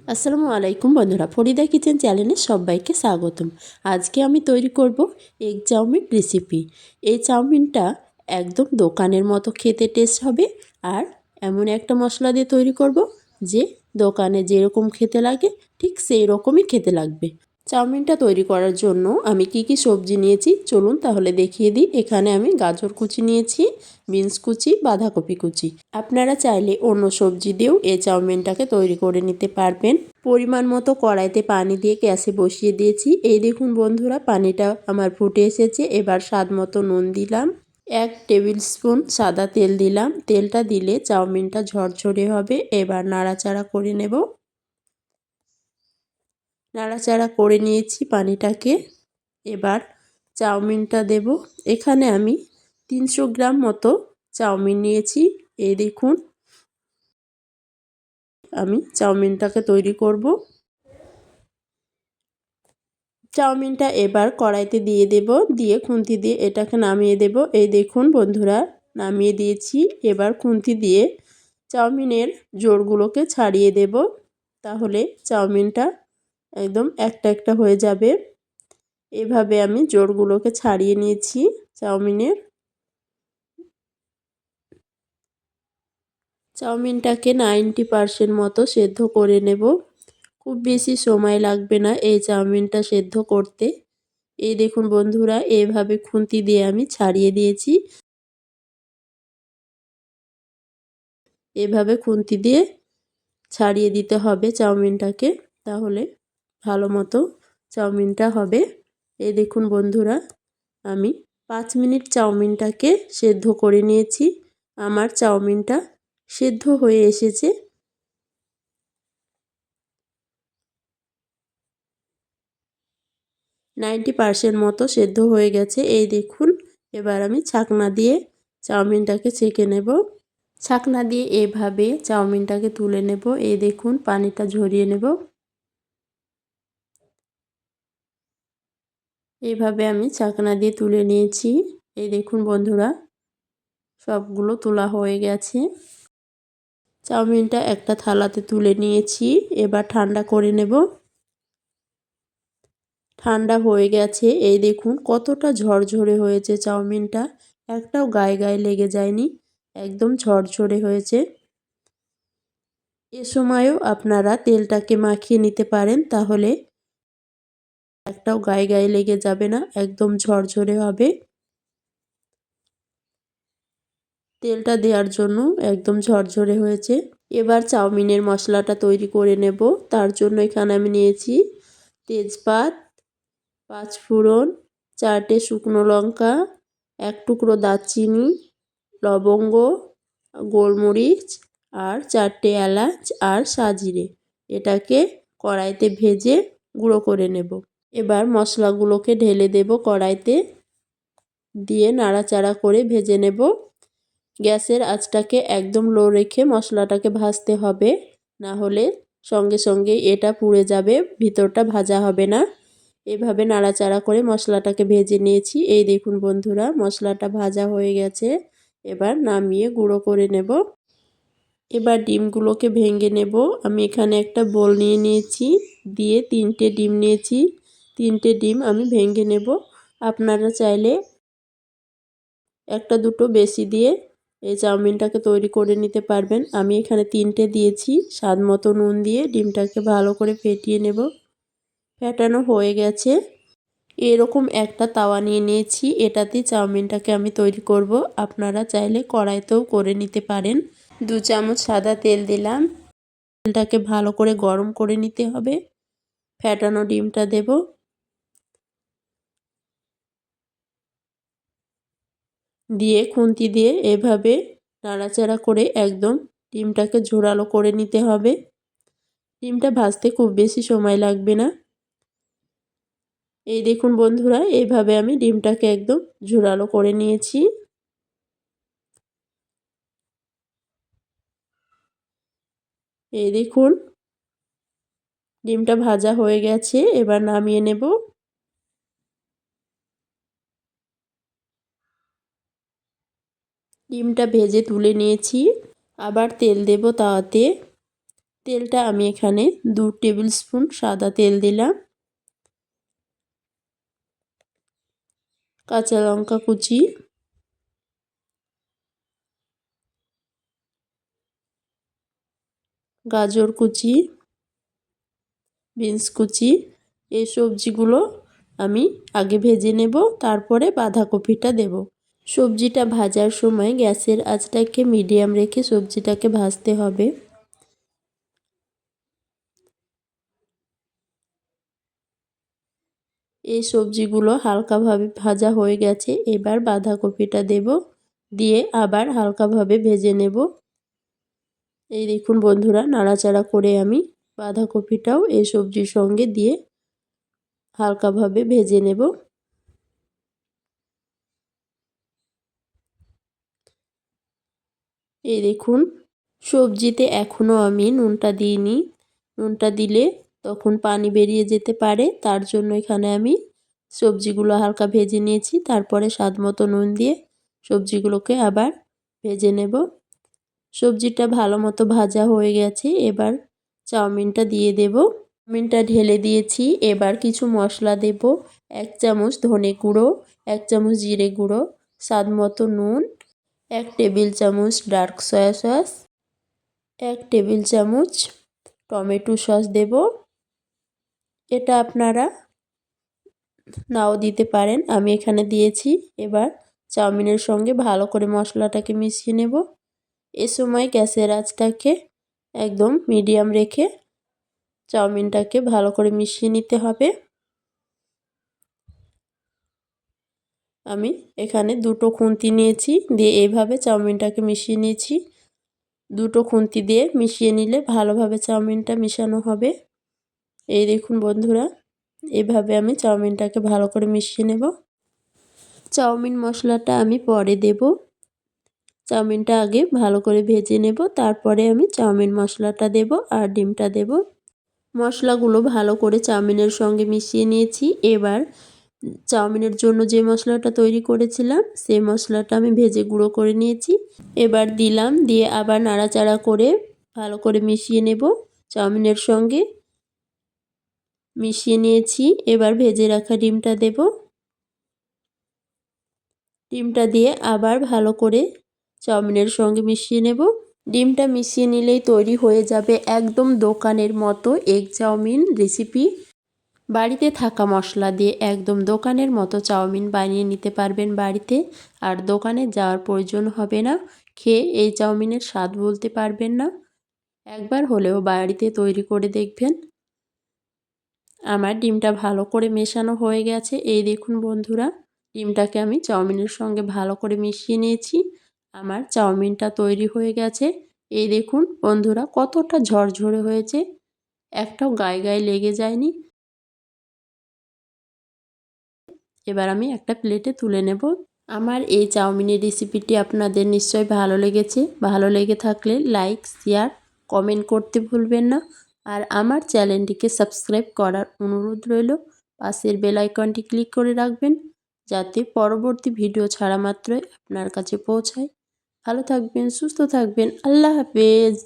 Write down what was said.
আসসালামু আলাইকুম বন্ধুরা, ফরিদা কিচেন চ্যানেলে সবাইকে স্বাগতম। আজকে আমি তৈরি করব এগ চাউমিন রেসিপি। এই চাউমিনটা একদম দোকানের মতো খেতে টেস্ট হবে, আর এমন একটা মশলা দিয়ে তৈরি করব যে দোকানে যেরকম খেতে লাগে ঠিক সেই রকমই খেতে লাগবে। চাউমিনটা তৈরি করার জন্য আমি কি সবজি নিয়েছি চলুন তাহলে দেখিয়ে দিই। এখানে আমি গাজর কুচি নিয়েছি, বিনস কুচি, বাঁধাকপি কুচি। আপনারা চাইলে অন্য সবজি দিয়েও এই চাউমিনটাকে তৈরি করে নিতে পারবেন। পরিমাণ মতো কড়াইতে পানি দিয়ে গ্যাসে বসিয়ে দিয়েছি। এই দেখুন বন্ধুরা, পানিটা আমার ফুটে এসেছে। এবার স্বাদ মতো নুন দিলাম, 1 টেবিল স্পুন সাদা তেল দিলাম। তেলটা দিলে চাউমিনটা ঝরঝরে হবে। এবার নাড়াচাড়া করে নেব। নাড়াচাড়া করে নিয়েছি পানিটাকে। এবার চাউমিনটা দেব। এখানে আমি 300 গ্রাম মতো চাউমিন নিয়েছি। এই দেখুন, আমি চাউমিনটাকে তৈরি করব। চাউমিনটা এবার কড়াইতে দিয়ে দেব, দিয়ে খুন্তি দিয়ে এটাকে নামিয়ে দেব। এই দেখুন বন্ধুরা, নামিয়ে দিয়েছি। এবার খুন্তি দিয়ে চাউমিনের জোড়গুলোকে ছাড়িয়ে দেব, তাহলে চাউমিনটা একদম একটা একটা হয়ে যাবে। এভাবে আমি জোড়গুলোকে ছাড়িয়ে নিয়েছি চাউমিনের। চাউমিনটাকে 90% মতো সেদ্ধ করে নেব। খুব বেশি সময় লাগবে না এই চাউমিনটা সেদ্ধ করতে। এই দেখুন বন্ধুরা, এভাবে খুন্তি দিয়ে আমি ছাড়িয়ে দিয়েছি। এভাবে খুন্তি দিয়ে ছাড়িয়ে দিতে হবে চাউমিনটাকে, তাহলে ভালো মতো চাউমিনটা হবে। এই দেখুন বন্ধুরা, আমি 5 মিনিট চাউমিনটাকে সেদ্ধ করে নিয়েছি। আমার চাউমিনটা সেদ্ধ হয়ে এসেছে। 90% মতো সেদ্ধ হয়ে গেছে। এই দেখুন, এবার আমি ছাকনা দিয়ে চাউমিনটাকে ছেঁকে নেব। ছাকনা দিয়ে এভাবে চাউমিনটাকে তুলে নেব। এই দেখুন, পানিটা ঝরিয়ে নেব। এইভাবে আমি ছাকনা দিয়ে তুলে নিয়েছি। এই দেখুন বন্ধুরা, সবগুলো তোলা হয়ে গেছে। চাউমিনটা একটা থালাতে তুলে নিয়েছি। এবার ঠান্ডা করে নেব। ঠান্ডা হয়ে গেছে। এই দেখুন কতটা ঝরঝরে হয়েছে চাউমিনটা, একটাও গায়ে গায়ে লেগে যায়নি, একদম ঝরঝরে হয়েছে। এ সময়ও আপনারা তেলটাকে মাখিয়ে নিতে পারেন, তাহলে একটাও গায়ে গায়ে লেগে যাবে না, একদম ঝরঝরে হবে। তেলটা দেওয়ার জন্য একদম ঝরঝরে হয়েছে। এবার চাউমিনের মশলাটা তৈরি করে নেব। তার জন্য এখানে আমি নিয়েছি তেজপাত, 5 ফোড়ন, 4টে শুকনো লঙ্কা, 1 টুকরো দারচিনি, লবঙ্গ, গোলমরিচ আর 4টে এলাচ আর সাজিরে। এটাকে কড়াইতে ভেজে গুঁড়ো করে নেব। এবার মশলাগুলোকে ঢেলে দেব কড়াইতে, দিয়ে নাড়াচাড়া করে ভেজে নেব। গ্যাসের আঁচটাকে একদম লো রেখে মশলাটাকে ভাজতে হবে, না হলে সঙ্গে সঙ্গে এটা পুড়ে যাবে, ভিতরটা ভাজা হবে না। এভাবে নাড়াচাড়া করে মশলাটাকে ভেজে নিয়েছি। এই দেখুন বন্ধুরা, মশলাটা ভাজা হয়ে গেছে। এবার নামিয়ে গুঁড়ো করে নেব। এবার ডিমগুলোকে ভেঙে নেব। আমি এখানে একটা বোল নিয়ে নিয়েছি, দিয়ে 3টে ডিম নিয়েছি। 3টে ডিম আমি ভেঙে নেব। আপনারা চাইলে একটা দুটো বেশি দিয়ে এই চাউমিনটাকে তৈরি করে নিতে পারবেন। আমি এখানে 3টে দিয়েছি। স্বাদ মতো নুন দিয়ে ডিমটাকে ভালো করে ফেটিয়ে নেব। ফেটানো হয়ে গেছে। এরকম একটা তাওয়া নিয়ে নিয়েছি, এটাতে চাউমিনটাকে আমি তৈরি করব। আপনারা চাইলে কড়াইতেও করে নিতে পারেন। 2 চামচ সাদা তেল দিলাম। তেলটাকে ভালো করে গরম করে নিতে হবে। ফেটানো ডিমটা দেব। দিয়ে খুন্তি দিয়ে এভাবে নাড়াচাড়া করে একদম ডিমটাকে ঝোড়ালো করে নিতে হবে। ডিমটা ভাজতে খুব বেশি সময় লাগবে না। এই দেখুন বন্ধুরা, এইভাবে আমি ডিমটাকে একদম ঝোড়ালো করে নিয়েছি। এই দেখুন, ডিমটা ভাজা হয়ে গেছে। এবার নামিয়ে নেব। ডিমটা ভেজে তুলে নিয়েছি। আবার তেল দেব তাওয়াতে। তেলটা আমি এখানে 2 টেবিল স্পুন সাদা তেল দিলাম। কাঁচা লঙ্কা কুচি, গাজর কুচি, বিনস কুচি, এই সবজিগুলো আমি আগে ভেজে নেব, তারপরে বাঁধাকপিটা দেব। সবজিটা ভাজার সময় গ্যাসের আঁচটাকে মিডিয়াম রেখে সবজিটাকে ভাজতে হবে। এই সবজিগুলো হালকাভাবে ভাজা হয়ে গেছে। এবার বাঁধাকপিটা দেব, দিয়ে আবার হালকাভাবে ভেজে নেব। এই দেখুন বন্ধুরা, নাড়াচাড়া করে আমি বাঁধাকপিটাও এই সবজির সঙ্গে দিয়ে হালকাভাবে ভেজে নেব। এই দেখুন, সবজিতে এখনও আমি নুনটা দিইনি। নুনটা দিলে তখন পানি বেরিয়ে যেতে পারে, তার জন্য এখানে আমি সবজিগুলো হালকা ভেজে নিয়েছি। তারপরে স্বাদ মতো নুন দিয়ে সবজিগুলোকে আবার ভেজে নেব। সবজিটা ভালো মতো ভাজা হয়ে গেছে। এবার চাউমিনটা দিয়ে দেব। চাউমিনটা ঢেলে দিয়েছি। এবার কিছু মশলা দেব। 1 চামচ ধনে গুঁড়ো, 1 চামচ জিরে গুঁড়ো, স্বাদ মতো নুন, 1 টেবিল চামচ ডার্ক সয়া সস, 1 টেবিল চামচ টমেটো সস দেব। এটা আপনারা নাও দিতে পারেন, আমি এখানে দিয়েছি। এবার চাউমিনের সঙ্গে ভালো করে মশলাটাকে মিশিয়ে নেব। এ সময় গ্যাসের আঁচটাকে একদম মিডিয়াম রেখে চাউমিনটাকে ভালো করে মিশিয়ে নিতে হবে। আমি এখানে 2টো খুন্তি নিয়েছি, দিয়ে এইভাবে চাউমিনটাকে মিশিয়ে নিয়েছি। 2টো খুন্তি দিয়ে মিশিয়ে নিলে ভালোভাবে চাউমিনটা মিশানো হবে। এই দেখুন বন্ধুরা, এভাবে আমি চাউমিনটাকে ভালো করে মিশিয়ে নেব। চাউমিন মশলাটা আমি পরে দেব। চাউমিনটা আগে ভালো করে ভেজে নেব, তারপরে আমি চাউমিন মশলাটা দেব আর ডিমটা দেব। মশলাগুলো ভালো করে চাউমিনের সঙ্গে মিশিয়ে নিয়েছি। এবার চাউমিনের জন্য যে মশলাটা তৈরি করেছিলাম সেই মশলাটা আমি ভেজে গুঁড়ো করে নিয়েছি। এবার দিলাম, দিয়ে আবার নাড়াচাড়া করে ভালো করে মিশিয়ে নেব। চাউমিনের সঙ্গে মিশিয়ে নিয়েছি। এবার ভেজে রাখা ডিমটা দেব। ডিমটা দিয়ে আবার ভালো করে চাউমিনের সঙ্গে মিশিয়ে নেব। ডিমটা মিশিয়ে নিলেই তৈরি হয়ে যাবে একদম দোকানের মতো এগ চাউমিন রেসিপি। বাড়িতে থাকা মশলা দিয়ে একদম দোকানের মতো চাউমিন বানিয়ে নিতে পারবেন বাড়িতে, আর দোকানে যাওয়ার প্রয়োজন হবে না। খেয়ে এই চাউমিনের স্বাদ বলতে পারবেন না। একবার হলেও বাড়িতে তৈরি করে দেখবেন। আমার ডিমটা ভালো করে মেশানো হয়ে গেছে। এই দেখুন বন্ধুরা, ডিমটাকে আমি চাউমিনের সঙ্গে ভালো করে মিশিয়ে নিয়েছি। আমার চাউমিনটা তৈরি হয়ে গেছে। এই দেখুন বন্ধুরা, কতটা ঝরঝরে হয়েছে, একটাও গায়ে গায়ে লেগে যায়নি। এবার আমি একটা প্লেটে তুলে নেব। আমার এই চাউমিনের রেসিপিটি আপনাদের নিশ্চয়ই ভালো লেগেছে। ভালো লেগে থাকলে লাইক, শেয়ার, কমেন্ট করতে ভুলবেন না। আর আমার চ্যানেলটিকে সাবস্ক্রাইব করার অনুরোধ রইল। পাশের বেল আইকনটি ক্লিক করে রাখবেন, যাতে পরবর্তী ভিডিও ছাড়া মাত্রই আপনার কাছে পৌঁছায়। ভালো থাকবেন, সুস্থ থাকবেন। আল্লাহ হাফেজ।